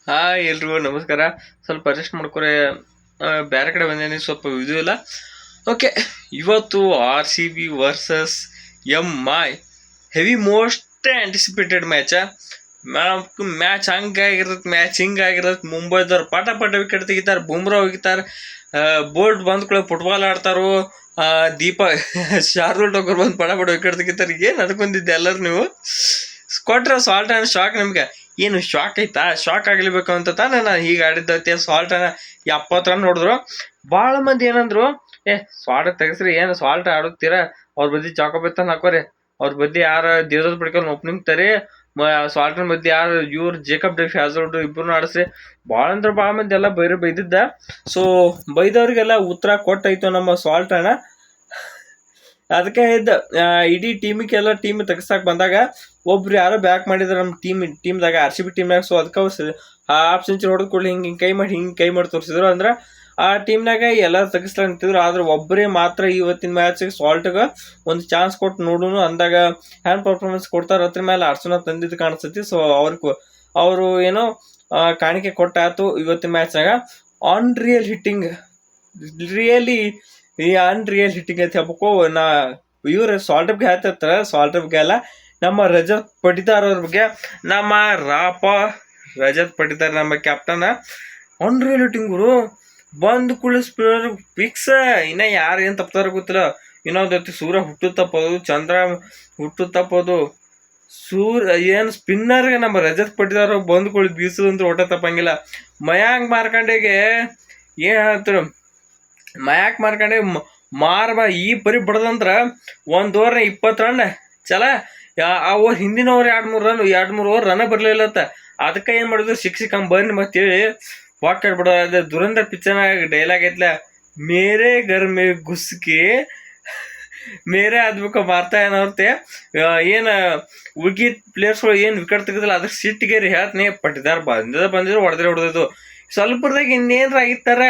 Hi ಎಲ್ರಿಗೂ ನಮಸ್ಕಾರ. ಸ್ವಲ್ಪ ಅಡ್ಜಸ್ಟ್ ಮಾಡ್ಕೊರೆ. ಬೇರೆ ಕಡೆ ಬಂದೇನಿ, ಸ್ವಲ್ಪ ಇದು ಇಲ್ಲ. ಓಕೆ, ಇವತ್ತು RCB versus MI heavy most anticipated match. Match ಹಂಗಾಗಿರತ್ತೆ, ಮ್ಯಾಚ್ ಹಿಂಗಾಗಿರತ್ತೆ. ಮುಂಬೈದವ್ರು ಪಟ ಪಟ ವಿಕೆಟ್ ತೆಗಿತಾರೆ, ಬುಮ್ರಾ ಹೋಗಿತಾರೆ, ಬೋಲ್ಟ್ ಬಂದ್ಕೊಳ್ಳೋ ಫುಟ್ಬಾಲ್ ಆಡ್ತಾರೋ, ದೀಪ ಶಾರ್ದೂಲ್ ಠಾಕೂರ್ ಬಂದು ಪಟ ಪಟ ವಿಕೆಟ್ ತೆಗಿತಾರೆ. ಏನು ಅನ್ಕೊಂಡಿದ್ದೆ ಎಲ್ಲರೂ ನೀವು? ಕೊಟ್ರೆ ಸಾಲ್ಟ್ ಆ್ಯಂಡ್ ಶಾಕ್. ನಿಮ್ಗೆ ಏನು ಶಾಕ್ ಐತಾ? ಶಾಕ್ ಆಗ್ಲಿಬೇಕು ಅಂತ ತಾನೇ ನಾನು ಹೀಗೆ ಆಡಿದ್ದೈತೆ. ಸಾಲ್ಟ್ 70 ರನ್ ಹೊಡೆದ್ರು. ಭಾಳ ಮಂದಿ ಏನಂದ್ರು, ಸಾಲ್ಟ್ ತೆಗೆಸ್ರಿ, ಏನು ಸಾಲ್ಟ್ ಆಡುತ್ತೀರಾ, ಅವ್ರ ಬದ್ಲಿ ಜಾಕೋಬೆತ್ತನ್ ಹಾಕೋರಿ, ಅವ್ರ ಬದ್ಲಿ ಯಾರ ದೇವದತ್ ಪಡ್ಕೊಂಡು ಓಪನಿಂಗ್ ತರಿ, ಸಾಲ್ಟರ್ ಮಧ್ಯೆ ಯಾರು ಇವ್ರು ಜೇಕಬ್ ಡಿ ಫ್ಯಾಜಲ್ಡು ಇಬ್ಬರು ಆಡಿಸ್ರಿ. ಭಾಳ ಅಂದ್ರೆ ಭಾಳ ಮಂದಿ ಎಲ್ಲ ಬೈದಿದ್ದ. ಸೊ ಬೈದವ್ರಿಗೆಲ್ಲ ಉತ್ತರ ಕೊಟ್ಟೈತು ನಮ್ಮ ಸಾಲ್ಟ್ ಅಣ್ಣ. ಅದಕ್ಕೆ ಇದ್ದ ಇಡೀ ಟೀಮಿಗೆಲ್ಲ ಟೀಮ್ ತೆಗಿಸಾಕ್ ಬಂದಾಗ ಒಬ್ರು ಯಾರೋ ಬ್ಯಾಕ್ ಮಾಡಿದ್ರು ನಮ್ಮ ಟೀಮ್ದಾಗ RCB ಟೀಮ್ನಾಗ. ಸೊ ಅದಕ್ಕೆ ಹಾಫ್ ಸೆಂಚುರಿ ಹೊಡೆದು ಕೊಡ್ಲಿ ಹಿಂಗೆ ಕೈ ಮಾಡಿ ತೋರಿಸಿದ್ರು. ಅಂದ್ರೆ ಆ ಟೀಮ್ನಾಗ ಎಲ್ಲ ತೆಗಿಸ್ಲಾಕ ನಿಂತಿದ್ರು. ಆದ್ರೆ ಒಬ್ಬರೇ ಮಾತ್ರ ಇವತ್ತಿನ ಮ್ಯಾಚ್ಗೆ ಸಾಲ್ಟ್ಗೆ ಒಂದು ಚಾನ್ಸ್ ಕೊಟ್ಟು ನೋಡೋಣ ಅಂದಾಗ ಹ್ಯಾಂಡ್ ಪರ್ಫಾರ್ಮೆನ್ಸ್ ಕೊಡ್ತಾರೆ. ಅದ್ರ ಮೇಲೆ ಅರ್ಚನಾ ತಂದಿದ್ದು ಕಾಣಿಸ್ತೈತಿ. ಸೊ ಅವರು ಏನೋ ಕಾಣಿಕೆ ಕೊಟ್ಟಾಯ್ತು ಇವತ್ತಿನ ಮ್ಯಾಚ್ನಾಗ. Unreal hitting, really unreal hitting ಅಂತ ಹೇಳ್ಬೇಕು. ಇವ್ರು ಸಾಲ್ಟಬ್ಗೆ ಹೇಳ್ತಿರ್ತಾರೆ, ಸಾಲ್ಟಬ್ಗೆ ಅಲ್ಲ, ನಮ್ಮ ರಜತ್ ಪಟಿದಾರ್ ಅವ್ರ ಬಗ್ಗೆ. ನಮ್ಮ ರಜತ್ ಪಟಿದಾರ್ ನಮ್ಮ ಕ್ಯಾಪ್ಟನ್ ಅನ್ರಿಯಲ್ ಹಿಟ್ಟಿಂಗರು ಬಂದು ಕುಳ್ಳಿ ಸ್ಪಿನ್ನರ್ ಫಿಕ್ಸ್. ಇನ್ನ ಯಾರು ಏನು ತಪ್ತಾರ ಗೊತ್ತಿಲ್ಲ. ಇನ್ನೊಂದು ಸೂರ್ಯ ಹುಟ್ಟು ತಪ್ಪೋದು, ಚಂದ್ರ ಹುಟ್ಟು ತಪ್ಪೋದು, ಏನು ಸ್ಪಿನ್ನರ್ಗೆ ನಮ್ಮ ರಜತ್ ಪಟಿದಾರ್ ಬಂದ್ಕೊಳ್ಳಿ ಬೀಸೋದಂದ್ರೆ ಒಟ್ಟ ತಪ್ಪಂಗಿಲ್ಲ. ಮಯಾಂಕ್ ಮಾರ್ಕಂಡೆಗೆ ಏನು ಹೇಳ್ತಾರೆ, ಮಯಾಂಕ್ ಮಾರ್ಕಂಡೆ ಈ ಪರಿ ಬಡ್ದಂದ್ರ 1 ಓವರ್ 20 ರನ್ ಚಲ. ಓವರ್ ಹಿಂದಿನವ್ರು 2-3 ಓವರ್ ರನ್ ಬರ್ಲಿಲ್ಲತ್ತ. ಅದಕ್ಕೆ ಏನು ಮಾಡಿದ್ರು, ಶಿಕ್ಷಕಂಗೆ ಬಂದು ಮತ್ತೇಳಿ ವಾಕ್ ಬಿಡೋದು. ದುರಂಧರ್ ಪಿಕ್ಚರ್ನಾಗ ಡೈಲಾಗ್ ಐತ್ಲ, ಮೇರೆ ಗರ್ ಮೇ ಗುಸ್ಕಿ ಮೇರೆ ಆದ್ಬೇಕು ಮಾರ್ತಾ ಏನವ್ರತೆ. ಏನು ಹುಡುಗಿ ಪ್ಲೇಯರ್ಸ್ಗಳು ಏನು ವಿಕೆಟ್ ತೆಗೆದಿಲ್ಲ, ಅದ್ರ ಸಿಟ್ಟಿಗೆ ಹೇಳ್ತೀನಿ, ಪಟ್ಟಿದಾರ ಬಂದಿದ್ರು ಹೊಡೆದಿದ್ದು. ಸ್ವಲ್ಪದಾಗ ಇನ್ನೇನ್ರ ಆಗಿತ್ತಾರ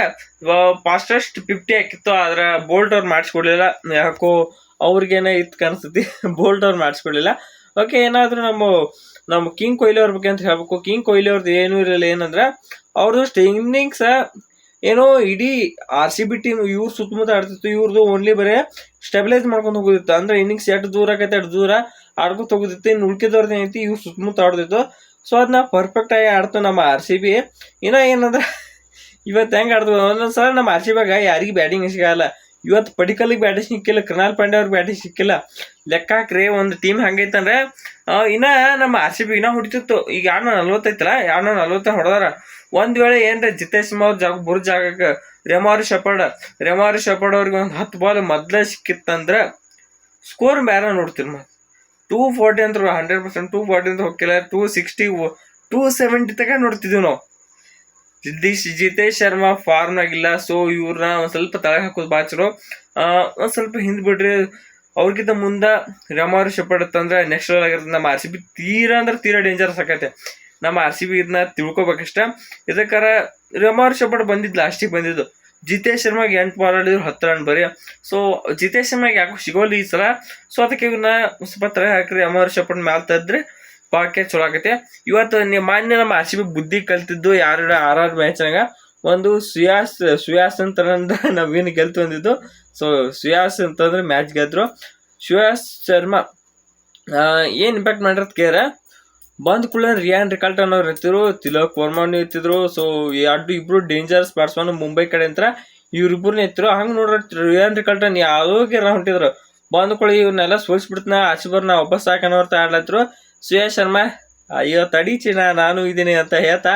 ಫಾಸ್ಟೆಸ್ಟ್ 50 ಹಾಕಿತ್ತು. ಆದ್ರೆ ಬೋಲ್ಟ್ ಅವ್ರು ಮಾಡಿಸ್ಕೊಡ್ಲಿಲ್ಲ. ಯಾಕೋ ಅವ್ರಿಗೇನ ಇತ್ತು ಕಾಣಿಸ್ತತಿ, ಬೋಲ್ಟ್ ಅವ್ರು ಮಾಡಿಸ್ಕೊಡ್ಲಿಲ್ಲ. ಓಕೆ, ಏನಾದರೂ ನಮ್ಮ ಕಿಂಗ್ ಕೊಹ್ಲಿ ಅವ್ರ ಬಗ್ಗೆ ಅಂತ ಹೇಳ್ಬೇಕು. ಕಿಂಗ್ ಕೊಹ್ಲಿ ಅವ್ರದ್ದು ಏನೂ ಇರಲಿಲ್ಲ. ಏನಂದ್ರೆ ಅವ್ರದ್ದು ಇನ್ನಿಂಗ್ಸ್ ಏನೋ ಇಡೀ RCB ಟೀಮ್ ಇವ್ರು ಸುತ್ತಮುತ್ತ ಆಡ್ತಿತ್ತು. ಇವ್ರದ್ದು ಓನ್ಲಿ ಬರೀ ಸ್ಟೆಬಿಲೈಸ್ ಮಾಡ್ಕೊಂಡು ಹೋಗೋದಿತ್ತು. ಅಂದ್ರೆ ಇನ್ನಿಂಗ್ಸ್ ಎಷ್ಟು ದೂರ ಆಕೈತೆ ಅಷ್ಟು ದೂರ ಆಡ್ಕೊತ ಹೋಗೋದಿತ್ತು. ಇನ್ನು ಉಳ್ಕಿದವ್ರದ್ದು ಏನೈತಿ ಇವ್ರು ಸುತ್ತಮುತ್ತ ಆಡ್ತಿತ್ತು. ಸೊ ಅದನ್ನ ಪರ್ಫೆಕ್ಟ್ ಆಗಿ ಆಡ್ತು ನಮ್ಮ RCB. ಇನ್ನ ಏನಂದ್ರೆ ಇವತ್ತು ಹೆಂಗೆ ಆಡ್ತು ಒಂದೊಂದ್ಸಲ ನಮ್ಮ RCB ಯಾರಿಗೆ ಬ್ಯಾಟಿಂಗ್ ಸಿಗಲ್ಲ. ಇವತ್ತು ಪಡಿಕಲ್ಗೆ ಬ್ಯಾಟಿಂಗ್ ಸಿಕ್ಕಿಲ್ಲ, ಕೃಣಾಲ್ ಪಾಂಡೆ ಅವ್ರಿಗೆ ಬ್ಯಾಟಿಂಗ್ ಸಿಕ್ಕಿಲ್ಲ. ಲೆಕ್ಕ ಹಾಕ್ರಿ, ಒಂದು ಟೀಮ್ ಹಂಗೈತಂದ್ರೆ ಇನ್ನ ನಮ್ಮ RCB ಇನ್ನ ಹೊಡಿತಿತ್ತು. ಈಗ 240 ಐತಲ್ಲ, 240 ಹೊಡೆದಾರ. ಒಂದ್ ವೇಳೆ ಏನ್ರ ಜಿತೇಶ್ ಅವ್ರ ಜಾಗಕ್ಕೆ ರೆಮಾರಿ ಶೆಪರ್ಡ್ ಅವ್ರಿಗೆ ಒಂದು 10 ಬಾಲ್ ಮೊದ್ಲೇ ಸಿಕ್ಕಿತ್ತಂದ್ರೆ ಸ್ಕೋರ್ ಬೇರೆ ನೋಡ್ತೀರಿ. 240 ಅಂತ 100%, 240 ಅಂತ ಹೋಗಿಲ್ಲ, 260 270 ತಗ ನೋಡ್ತಿದ್ವಿ ನಾವು. ಜಿತೇಶ್ ಶರ್ಮಾ ಫಾರ್ಮ್ನಾಗಿಲ್ಲ. ಸೊ ಇವ್ರನ್ನ ಒಂದ್ ಸ್ವಲ್ಪ ತಳ ಹಾಕೋದು ಬಾಚರು. ಒಂದ್ ಸ್ವಲ್ಪ ಹಿಂದ್ ಬಿಡ್ರಿ. ಅವ್ರಿಗಿಂತ ಮುಂದೆ ರೆಮಾರಿ ಶೆಪರ್ಡ್ ಅಂದ್ರೆ ನೆಕ್ಸ್ಟ್ ಲೆವೆಲ್ ಆಗಿರುತ್ತೆ. ನಮ್ಮ RCB ತೀರಾ ಡೇಂಜರಸ್ ಆಕೈತೆ. ನಮ್ಮ RCB ಇದನ್ನ ತಿಳ್ಕೊಬೇಕಷ್ಟ. ಇದಕ್ಕಾರ ರೆಮಾರಿ ಶೆಪರ್ಡ್ ಬಂದಿದ್ದು ಲಾಸ್ಟಿಗೆ ಬಂದಿದ್ದು. ಜಿತೇಶ್ ಶರ್ಮಾಗೆ 8 ಬಾಲ್ ಆಡಿದ್ರು 10 ರನ್ ಬರೀ. ಸೊ ಜಿತೇಶ್ ಶರ್ಮಾಗೆ ಯಾಕೋ ಸಿಗೋಲ್ಲ ಈ ಸಲ. ಸೊ ಅದಕ್ಕೆ ಇವ್ರನ್ನ ಸ್ವಲ್ಪ ತಲೆ ಹಾಕ್ರಿ, ರೆಮಾರಿ ಶೆಪರ್ಡ್ ಮ್ಯಾಲ ತದ್ರಿ ಪಾಕೆ ಚಲೋ ಆಗತ್ತೆ. ಇವತ್ತು ಮಾನ್ಯ ನಮ್ಮ RCB ಬುದ್ಧಿ ಕಲ್ತಿದ್ದು ಯಾರು RR ಮ್ಯಾಚ್ನಾಗ ಒಂದು ಸುಯಾಸ್ ಅಂತ ನವೀನ್ ಗೆಲ್ತು ಬಂದಿದ್ದು. ಸೊ ಸುಯಾಸ್ ಅಂತಂದ್ರೆ ಮ್ಯಾಚ್ ಗೆದ್ರು. ಸುಯಾಸ್ ಶರ್ಮಾ ಏನು ಇಂಪ್ಯಾಕ್ಟ್ ಮಾಡಿರೋದು ಕೇರ ಬಂದ್ ಕೂಡ ರಿಯಾನ್ ರಿಕಾಲ್ಟನ್ ಅವ್ರು ಇರ್ತಿದ್ರು, ತಿಲಕ್ ವರ್ಮನ್ ಇರ್ತಿದ್ರು. ಸೊ ಇಬ್ರು ಡೇಂಜರಸ್ ಬ್ಯಾಟ್ಸ್ಮನ್ ಮುಂಬೈ ಕಡೆ ಅಂತ ಇವ್ರಿಬ್ರು ಇರ್ತಿರು. ಹಂಗೆ ನೋಡ್ರಿ ರಿಯಾನ್ ರಿಕಾಲ್ಟನ್ ಯಾವುದೋ ಹೊಂಟಿದ್ರು. ಬಂದ್ ಕೂಡ ಇವ್ರನ್ನೆಲ್ಲ ಸೋಲ್ಸ್ಬಿಡ್ತಾನ, ಆಚೆಬರ್ನ ವಾಪಸ್ ಹಾಕನೋರ್ತ ಆಡ್ಲತ್ರು. ಸುಯಾಸ್ ಶರ್ಮಾ ಅಯ್ಯೋ ತಡೀಚಿನ ನಾನು ಇದೀನಿ ಅಂತ ಹೇಳ್ತಾ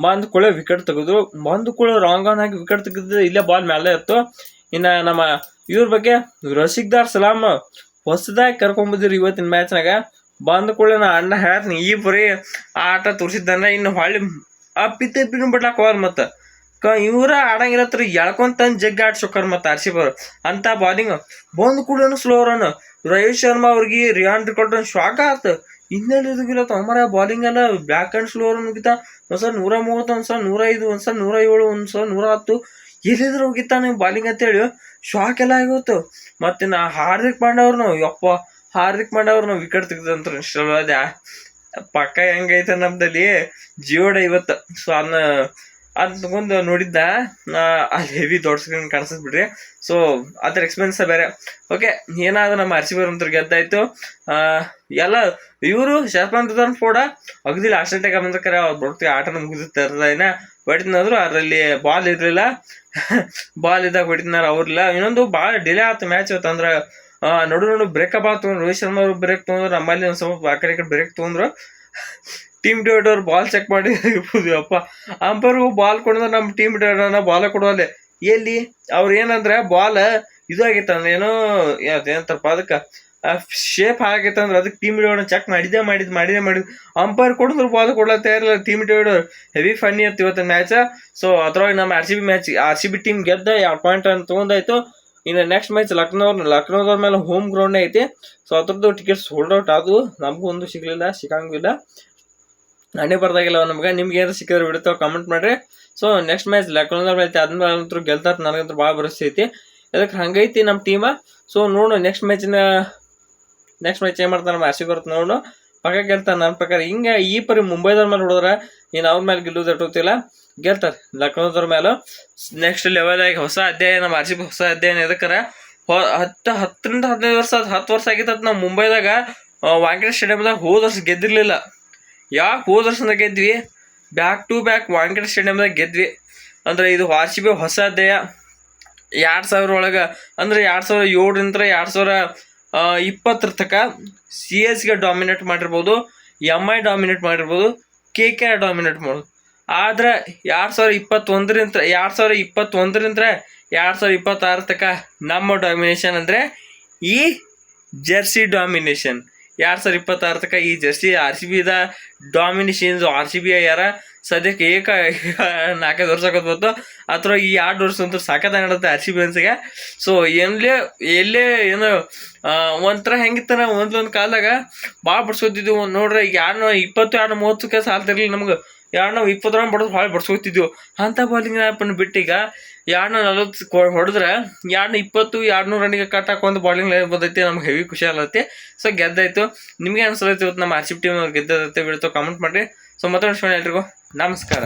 ಬಂದ್ ಕೂಡ ವಿಕೆಟ್ ತೆಗೆದ್ರು. ಬಂದ್ ಕೂಡ ರಾಂಗ್ ಆನ್ ಆಗಿ ವಿಕೆಟ್ ತೆಗೆದು ಇಲ್ಲೇ ಬಾಲ್ ಮೇಲೆ ಇತ್ತು. ಇನ್ನ ನಮ್ಮ ಇವ್ರ ಬಗ್ಗೆ ರಶೀಕ್ದಾರ್ ಸಲಾಮ್ ಹೊಸದಾಗಿ ಕರ್ಕೊಂಡ್ಬಂದಿರು ಇವತ್ತಿನ ಮ್ಯಾಚ್ನಾಗ. ಬಂದ್ ಕೂಡ ನಾ ಅಣ್ಣ ಹೇಳ್ತೀನಿ, ಈ ಬರೀ ಆಟ ತೋರಿಸಿದ್ದಾನೆ, ಇನ್ನು ಹೊಳ್ಳಿ ಪಿನ್ನು ಬಿಡ್ಲಾಕ ಹೋಲ್. ಮತ್ತ ಇವ್ರ ಆಡಂಗಿರತ್ರ ಎಳ್ಕೊಂತಂದು ಜಗ್ಗಿ ಆಡ್ಸೋಕರ್ ಮತ್ತೆ RCB ಅವ್ರು ಅಂತ ಬಾಲಿಂಗ್. ಬಂದ್ ಕೂಡ ಸ್ಲೋ ರನ್. ರೋಹಿತ್ ಶರ್ಮಾ ಅವ್ರಿಗೆ ರಿಯಾನ್ ರಿಕಾಲ್ಟನ್ ಶಾಕ್ ಆತ. ಇನ್ನೆಲ್ಲಿ ಇದಿಲ್ಲ ಅಮರ ಬಾಲಿಂಗ್ ಎಲ್ಲ ಬ್ಯಾಕ್ ಆ್ಯಂಡ್ ಸ್ಲೋ ರನ್ ಮುಗಿತಾ. ಒಂದ್ಸಲ 130, ಒಂದ್ಸಲ 105, ಒಂದ್ಸಲ 107, ಒಂದ್ಸಲ 110 ಎಲ್ಲಿದ್ರು ಹೋಗಿತ್ತ ನೀವು ಬಾಲಿಂಗ್ ಅಂತೇಳಿ ಶಾಕ್ ಎಲ್ಲ ಆಗೋತು. ಮತ್ತೆ ಹಾರ್ದಿಕ್ ಪಾಂಡ್ಯ ಅವ್ರನ್ನ ವಿಕೆಟ್ ತೆಗೆದಂತ ಪಕ್ಕ ಹೆಂಗೈತೆ ನಮ್ದಲ್ಲಿ ಜಿಯೋಡ ಇವತ್ತು. ಸೊ ಅದ್ ತಗೊಂಡು ನೋಡಿದ್ದ, ಅಲ್ಲಿ ಹೆವಿ ದೊಡ್ಡ ಸ್ಕ್ರೀನ್ ಕಾಣಿಸ್ತದ್ ಬಿಡ್ರಿ. ಸೊ ಅದ್ರ ಎಕ್ಸ್ಪೆನ್ಸ್ ಬೇರೆ. ಓಕೆ, ಏನಾದ್ರು ನಮ್ಮ RCB ಅಂತ ಗೆದ್ದಾಯ್ತು. ಎಲ್ಲ ಇವರು ಶರ್ಪಂತದನ್ ಫೋಡ ಅಗದಿ ಲಾಸ್ಟ್ ಟೈಮ್ ಬಂದ್ರೆ ಅವ್ರು ಬಡ್ತಿ ಆಟನ ಮುಗಿದಿರ್ತಾರ ಹೊಡಿದ್ನಾದ್ರು ಅದ್ರಲ್ಲಿ ಬಾಲ್ ಇರ್ಲಿಲ್ಲ. ಬಾಲ್ ಇದ್ದಾಗ ಹೊಡಿದ್ನಾರ ಅವ್ರಿಲ್ಲ. ಇನ್ನೊಂದು ಭಾಳ ಡಿಲೇ ಆಯ್ತು ಮ್ಯಾಚ್ ಇವತ್ತು. ಅಂದ್ರೆ ನೋಡು ಬ್ರೇಕಪ್ ಆಯ್ತು. ರೋಹಿತ್ ಶರ್ಮಾ ಅವ್ರು ಬ್ರೇಕ್ ತೊಗೊಂಡ್ರು, ನಮ್ಮಲ್ಲಿ ಒಂದ್ ಸ್ವಲ್ಪ ಆ ಕಡೆ ಬ್ರೇಕ್ ತೊಗೊಂಡ್ರು. ಟೀಮ್ ಡೇವಿಡ್ ಅವ್ರು ಬಾಲ್ ಚೆಕ್ ಮಾಡಿ ಅಪ್ಪ ಅಂಪರ್ಗೂ ಬಾಲ್ ಕೊಡಿದ್ರೆ ನಮ್ಮ ಟೀಮ್ ಡೇವಿಡ್ ಬಾಲ ಕೊಡುವಲ್ಲಿ ಎಲ್ಲಿ ಅವ್ರು ಏನಂದ್ರೆ ಬಾಲ್ ಇದಾಗಿತ್ತಂದ್ರೆ ಏನೋ ಏನಂತಾರಪ್ಪ ಅದಕ್ಕೆ ಶೇಪ್ ಆಗೈತಂದ್ರೆ ಅದಕ್ಕೆ ಟೀಮ್ ಡೇವಿಡ್ ಚೆಕ್ ಮಾಡಿದೆ ಅಂಪೈರ್ ಕೊಡಿದ್ರು ಬಾಲ್ ಕೊಡ್ಲತ್ತ ಇರಲಿಲ್ಲ. ಟೀಮ್ ಡೇವಿಡ್ ಹೆವಿ ಫನ್ನಿ ಇತ್ತು ಇವತ್ತಿನ ಮ್ಯಾಚ್. ಸೊ ಅದ್ರೊಳಗೆ ನಮ್ಮ RCB ಟೀಮ್ ಗೆದ್ದ 2 ಪಾಯಿಂಟ್ ಅಂತ ತೊಗೊಂಡಾಯ್ತು. ಇನ್ನು ನೆಕ್ಸ್ಟ್ ಮ್ಯಾಚ್ ಲಕ್ನೋದವ್ರ ಮೇಲೆ ಹೋಮ್ ಗ್ರೌಂಡ್ ಐತಿ. ಸೊ ಅದ್ರದ್ದು ಟಿಕೆಟ್ಸ್ ಹೋಲ್ಡ್ ಔಟ್ ಆದವು. ನಮಗೂ ಒಂದು ಸಿಗಂಗಿಲ್ಲ. ನಾನೇ ಬರ್ದಾಗಿಲ್ಲ ನಮ್ಗೆ. ನಿಮ್ಗೆ ಏನಾರು ಸಿಕ್ಕಿದ್ರೆ ಬಿಡುತ್ತಾವ ಕಮೆಂಟ್ ಮಾಡ್ರಿ. ಸೊ ನೆಕ್ಸ್ಟ್ ಮ್ಯಾಚ್ ಲಕ್ನೋದವ್ರ ಐತಿ, ಆದ್ಮೇಲೆ ಅಂತೂ ಗೆಲ್ತಾರ. ನನಗಂತೂ ಭಾಳ ಭರವಸೆ ಐತಿ. ಅದಕ್ಕೆ ಹಂಗೈತಿ ನಮ್ಮ ಟೀಮ. ಸೊ ನೋಡು ನೆಕ್ಸ್ಟ್ ಮ್ಯಾಚ್ ಏನ್ ಮಾಡ್ತಾರೆ ನಮ್ಮ RCB ಬರುತ್ತೆ ನೋಡು. ಪಕ್ಕ ಗೆಲ್ತಾರೆ ನನ್ನ ಪ್ರಕಾರ. ಹಿಂಗೆ ಈ ಪರಿ ಮುಂಬೈದವ್ರ ಮೇಲೆ ಹೊಡೆದ್ರೆ ನೀನು ಅವ್ರ ಮೇಲೆ ಗೆಲ್ಲೋದು ಇಟ್ಟೋತಿಲ್ಲ, ಗೆಲ್ತಾರೆ ಲಕ್ನೋದವ್ರ ಮೇಲೆ. ನೆಕ್ಸ್ಟ್ ಲೆವೆಲ್ ಆಗಿ ಹೊಸ ಅಧ್ಯಾಯ ನಮ್ಮ RCB ಹೊಸ ಅಧ್ಯಾಯ. ಎದಕ್ಕಾರ 10-15 ವರ್ಷ 10 ವರ್ಷ ಆಗಿತ್ತು ನಾವು ಮುಂಬೈದಾಗ ವಾಂಕಡೆ ಸ್ಟೇಡಿಯಮ್ದಾಗ ಹೋದ ವರ್ಷ ಗೆದ್ದಿರ್ಲಿಲ್ಲ. ಯಾಕೆ ಹೋದ ವರ್ಷ ಗೆದ್ವಿ? ಬ್ಯಾಕ್ ಟು ಬ್ಯಾಕ್ ವಾಂಕಡೆ ಸ್ಟೇಡಿಯಮ್ದಾಗ ಗೆದ್ವಿ. ಅಂದ್ರೆ ಇದು RCB ಹೊಸ ಅಧ್ಯಾಯ. 2000 ಒಳಗೆ ಅಂದ್ರೆ 2007ರಿಂದ 2020 ತನಕ CSK ಡಾಮಿನೇಟ್ ಮಾಡಿರ್ಬೋದು, MI ಡಾಮಿನೇಟ್ ಮಾಡಿರ್ಬೋದು, KKR ಡಾಮಿನೇಟ್ ಮಾಡೋದು. ಆದ್ರೆ 2021ರಿಂದ 2026 ತನಕ ನಮ್ಮ ಡಾಮಿನೇಷನ್ ಅಂದ್ರೆ ಈ ಜೆರ್ಸಿ ಡಾಮಿನೇಷನ್. 2026 ತನಕ ಈ ಜೆರ್ಸಿ RCBದ ಡಾಮಿನೇಷನ್ಸ್. RCB ಯಾರ ಸದ್ಯಕ್ಕೆ 4-5 ವರ್ಷ ಆಗೋದು. ಅಥವಾ ಈ 2 ವರ್ಷ ಅಂತೂ ಸಾಕತ್ತ ನಡುತ್ತೆ RCB ಅನ್ಸಿಗೆ. ಸೊ ಎಲ್ಲೇ ಏನೋ ಒಂಥರ ಹೆಂಗಿತ್ತಾನ ಒಂದೊಂದು ಕಾಲದಾಗ ಭಾಳ ಬಡ್ಸ್ಕೊತಿದ್ವು ನೋಡ್ರಿ. 20-30 ಸಾಲ್ತಿರ್ಲಿಲ್ಲ ನಮ್ಗೆ. 20 ರನ್ ಬಡೋದು ಭಾಳ ಬಡ್ಸ್ಕೊತಿದ್ವು. ಅಂಥ ಬಾಲಿಂಗ್ ಆ್ಯಪನ್ನು ಬಿಟ್ಟೀಗ 40 ಹೊಡೆದ್ರೆ 220-200 ರನ್ನಿಗೆ ಕಟ್ ಹಾಕೊಂಡು ಬಾಲಿಂಗ್ ಲೈನ್ ಬಂದೈತಿ. ನಮ್ಗೆ ಹೆವಿ ಖುಷಿ ಆಗತ್ತೆ. ಸೊ ಗೆದ್ದಾಯ್ತು. ನಿಮಗೆ ಅನ್ಸಲೈತಿ ಇವತ್ತು ನಮ್ಮ RCB ಟೀಮ್ ಗೆದ್ದೈತೆ. ಬಿಡ್ತಾವೆ ಕಮೆಂಟ್ ಮಾಡಿರಿ. ಸೊ ಮತ್ತೆ ಎಲ್ರಿಗೂ ನಮಸ್ಕಾರ.